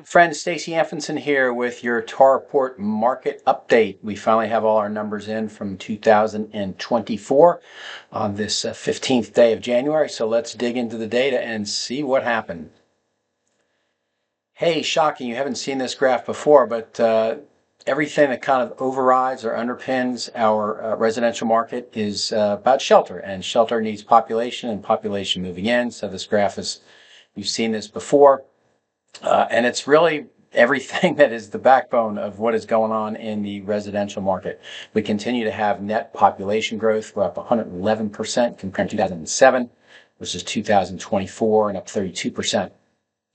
Friend Stacy Anfinson here with your TAR Report market update. We finally have all our numbers in from 2024 on this 15th day of January. So let's dig into the data and see what happened. Hey, shocking, you haven't seen this graph before, but everything that kind of overrides or underpins our residential market is about shelter, and shelter needs population and population moving in. So this graph is, you've seen this before. And it's really everything that is the backbone of what is going on in the residential market. We continue to have net population growth. We're up 111% compared to 2007 versus 2024, and up 32%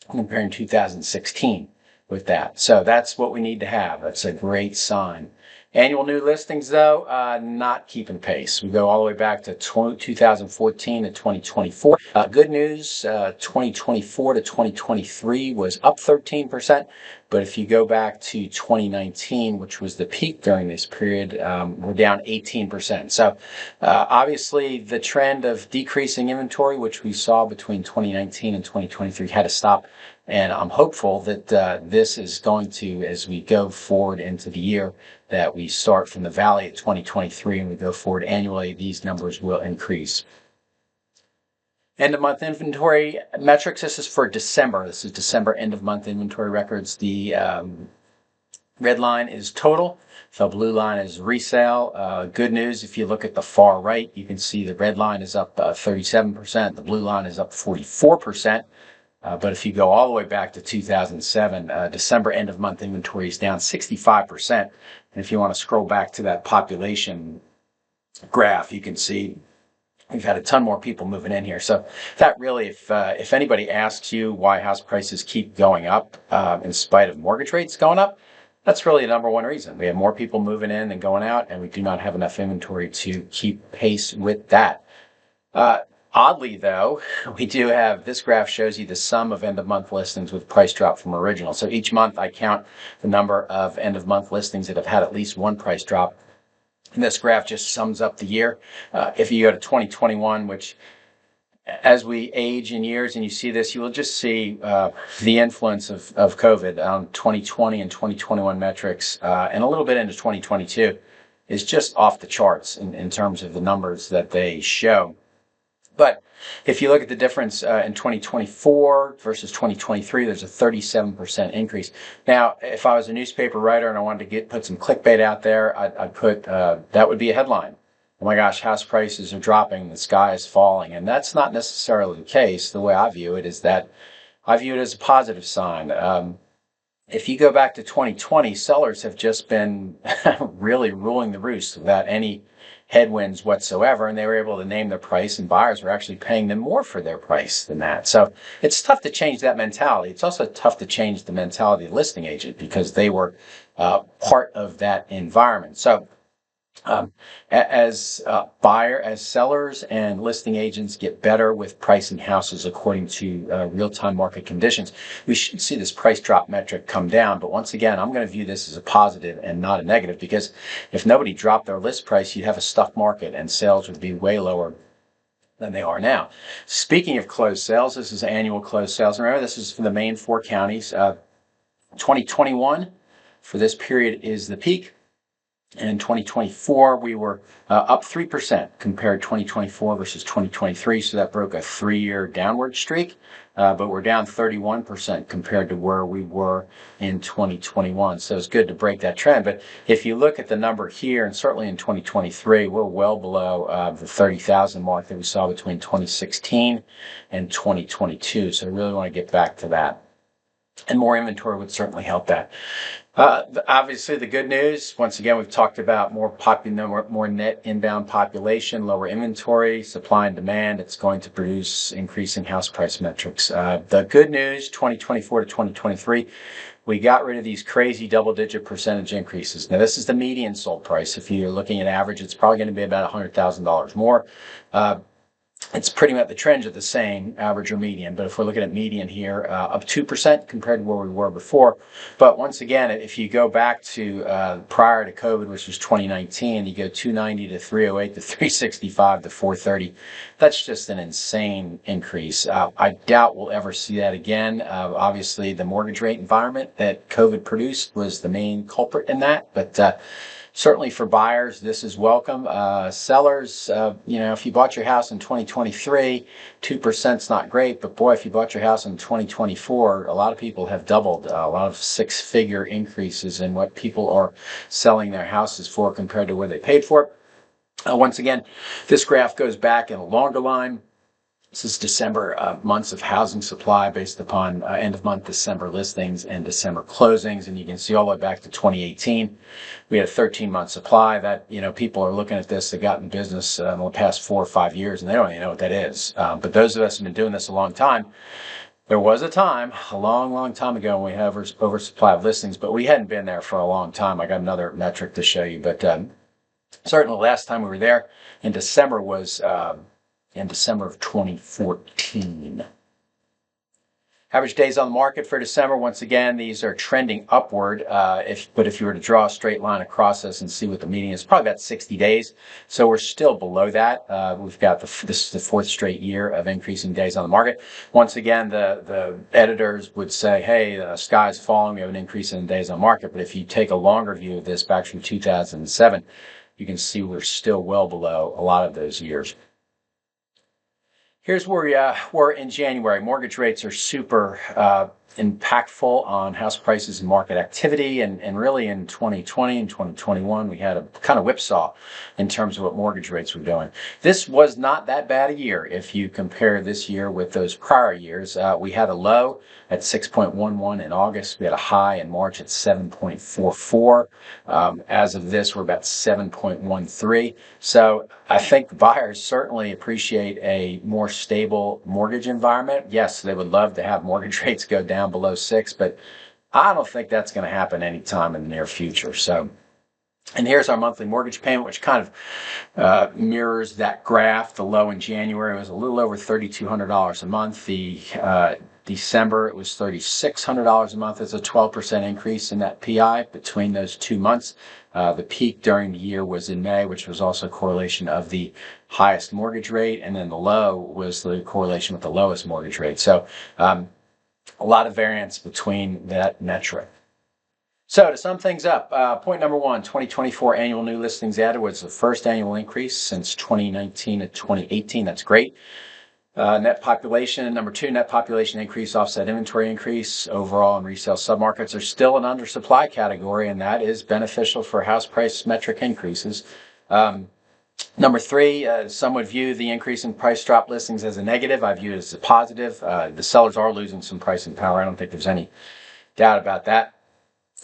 comparing 2016 with that. So that's what we need to have. That's a great sign. Annual new listings, though, not keeping pace. We go all the way back to 2014 to 2024. Good news, 2024 to 2023 was up 13%. But if you go back to 2019, which was the peak during this period, we're down 18%. So obviously the trend of decreasing inventory, which we saw between 2019 and 2023, had to stop. And I'm hopeful that this is going to, as we go forward into the year, that we start from the valley at 2023 and we go forward annually, these numbers will increase. End of month inventory metrics. This is for December. This is December end of month inventory records. The red line is total. The blue line is resale. Good news, if you look at the far right, you can see the red line is up 37%. The blue line is up 44%. But if you go all the way back to 2007, December end of month inventory is down 65%. And if you want to scroll back to that population graph, you can see we've had a ton more people moving in here. So that really, if anybody asks you why house prices keep going up in spite of mortgage rates going up, that's really the number one reason. We have more people moving in than going out, and we do not have enough inventory to keep pace with that. Oddly, though, we do have, this graph shows you the sum of end-of-month listings with price drop from original. So each month I count the number of end-of-month listings that have had at least one price drop. And this graph just sums up the year. If you go to 2021, which as we age in years and you see this, you will just see the influence of COVID on 2020 and 2021 metrics, and a little bit into 2022 is just off the charts in terms of the numbers that they show. But if you look at the difference in 2024 versus 2023, there's a 37% increase. Now, if I was a newspaper writer and I wanted to put some clickbait out there, I'd put that would be a headline. Oh my gosh, house prices are dropping, the sky is falling. And that's not necessarily the case. The way I view it is that I view it as a positive sign. If you go back to 2020, sellers have just been really ruling the roost without any headwinds whatsoever, and they were able to name their price, and buyers were actually paying them more for their price than that. So it's tough to change that mentality. It's also tough to change the mentality of the listing agent because they were part of that environment. So as sellers and listing agents get better with pricing houses according to real-time market conditions, we should see this price drop metric come down. But once again, I'm going to view this as a positive and not a negative, because if nobody dropped their list price, you'd have a stuck market and sales would be way lower than they are now. Speaking of closed sales, this is annual closed sales. Remember, this is for the main four counties. 2021 for this period is the peak. And in 2024, we were up 3% compared 2024 versus 2023. So that broke a 3-year downward streak. But we're down 31% compared to where we were in 2021. So it's good to break that trend. But if you look at the number here, and certainly in 2023, we're well below the 30,000 mark that we saw between 2016 and 2022. So I really want to get back to that. And more inventory would certainly help that. Obviously, the good news, once again, we've talked about more net inbound population, lower inventory, supply and demand. It's going to produce increasing house price metrics. The good news, 2024 to 2023, we got rid of these crazy double-digit percentage increases. Now, this is the median sold price. If you're looking at average, it's probably going to be about $100,000 more. it's pretty much the trends are the same, average or median. But if we're looking at median here, up 2% compared to where we were before. But once again, if you go back to prior to COVID, which was 2019, you go 290 to 308 to 365 to 430. That's just an insane increase. I doubt we'll ever see that again. Obviously, the mortgage rate environment that COVID produced was the main culprit in that. But certainly for buyers, this is welcome. Sellers, if you bought your house in 2023, 2% is not great, but boy, if you bought your house in 2024, a lot of people have doubled. A lot of six-figure increases in what people are selling their houses for compared to where they paid for it. Once again, this graph goes back in a longer line. This is December months of housing supply based upon end of month December listings and December closings. And you can see all the way back to 2018, we had a 13-month supply that, people are looking at this, they've gotten business in the past 4 or 5 years, and they don't even know what that is. But those of us who have been doing this a long time, there was a time, a long, long time ago, when we had oversupply of listings, but we hadn't been there for a long time. I got another metric to show you, but certainly the last time we were there in December was in December of 2014. Average days on the market for December, once again, these are trending upward. But if you were to draw a straight line across this and see what the median is, probably about 60 days. So we're still below that. We've got this is the 4th straight year of increasing days on the market. Once again, the editors would say, hey, the sky's falling, we have an increase in days on market. But if you take a longer view of this back from 2007, you can see we're still well below a lot of those years. Here's where we were in January. Mortgage rates are super impactful on house prices and market activity. And really in 2020 and 2021, we had a kind of whipsaw in terms of what mortgage rates were doing. This was not that bad a year if you compare this year with those prior years. We had a low at 6.11 in August. We had a high in March at 7.44. As of this, we're about 7.13. So I think buyers certainly appreciate a more stable mortgage environment. Yes, they would love to have mortgage rates go down below 6, but I don't think that's going to happen anytime in the near future. So, and here's our monthly mortgage payment, which kind of mirrors that graph. The low in January was a little over $3,200 a month. The December, it was $3,600 a month. It's a 12% increase in that PI between those 2 months. The peak during the year was in May, which was also a correlation of the highest mortgage rate, and then the low was the correlation with the lowest mortgage rate. So a lot of variance between that metric. So to sum things up, point number 1, 2024 annual new listings added was the first annual increase since 2019 to 2018. That's great. Net population, number 2, net population increase offset inventory increase. Overall, and resale submarkets are still an undersupply category, and that is beneficial for house price metric increases. Number 3, some would view the increase in price drop listings as a negative. I view it as a positive. The sellers are losing some pricing power. I don't think there's any doubt about that.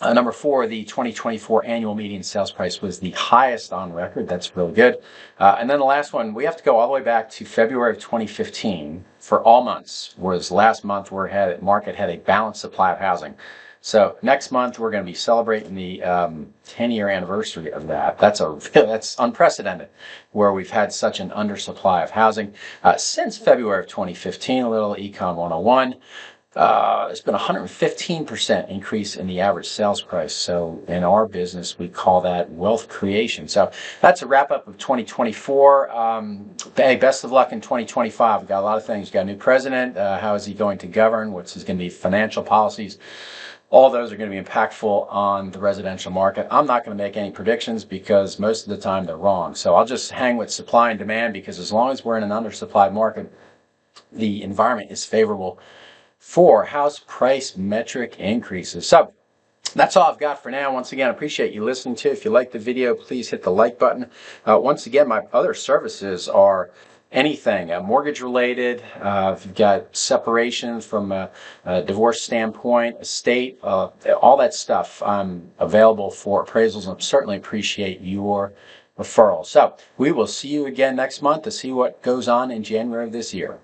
Number 4, the 2024 annual median sales price was the highest on record. That's really good. And then the last one, we have to go all the way back to February of 2015 for all months, whereas last month market had a balanced supply of housing. So next month we're going to be celebrating the 10-year anniversary of that. That's unprecedented, where we've had such an undersupply of housing since February of 2015. A little Econ 101. There's been a 115% increase in the average sales price. So in our business, we call that wealth creation. So that's a wrap up of 2024. Hey, best of luck in 2025. We've got a lot of things. We've got a new president. How is he going to govern? What's his going to be financial policies? All those are going to be impactful on the residential market. I'm not going to make any predictions because most of the time they're wrong. So I'll just hang with supply and demand, because as long as we're in an undersupplied market, the environment is favorable for house price metric increases. So that's all I've got for now. Once again, I appreciate you listening to. If you like the video, please hit the like button. Once again, my other services are anything mortgage related. If you've got separation from a divorce standpoint, estate, all that stuff, I'm available for appraisals, and I certainly appreciate your referral. So we will see you again next month to see what goes on in January of this year.